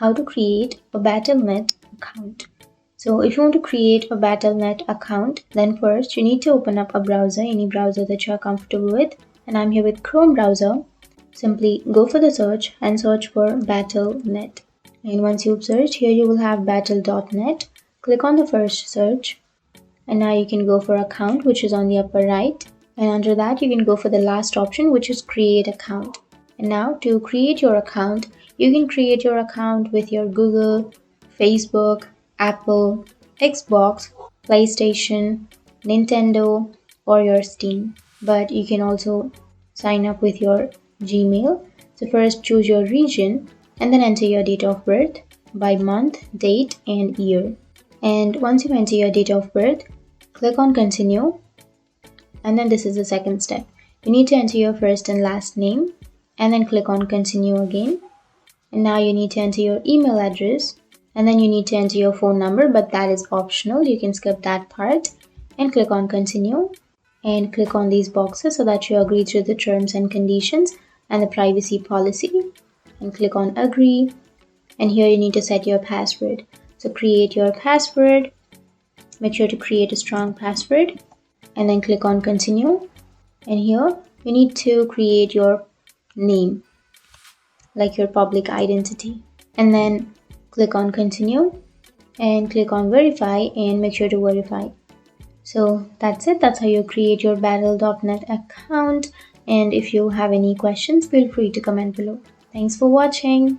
how to create a Battlenet account. So if you want to create a Battlenet account, then first you need to open up a browser, any browser that you are comfortable with. And I'm here with Chrome browser. Simply go for the search and search for Battlenet. And once you've searched, here you will have battle.net. Click on the first search. And now you can go for account, which is on the upper right. And under that, you can go for the last option, which is create account. And now to create your account, you can create your account with your Google, Facebook, Apple, Xbox, PlayStation, Nintendo, or your Steam. But you can also sign up with your Gmail. So first choose your region and then enter your date of birth by month, date, and year. And once you enter your date of birth, click on continue. And then this is the second step. You need to enter your first and last name and then click on continue again. And now you need to enter your email address and then you need to enter your phone number, but that is optional. You can skip that part and click on continue and click on these boxes so that you agree to the terms and conditions and the privacy policy, and click on agree. And here you need to set your password. So create your password. Make sure to create a strong password and then click on continue. And here you need to create your name, like your public identity, and then click on continue and click on verify and make sure to verify. So that's it. That's how you create your battle.net account. And if you have any questions, feel free to comment below. Thanks for watching.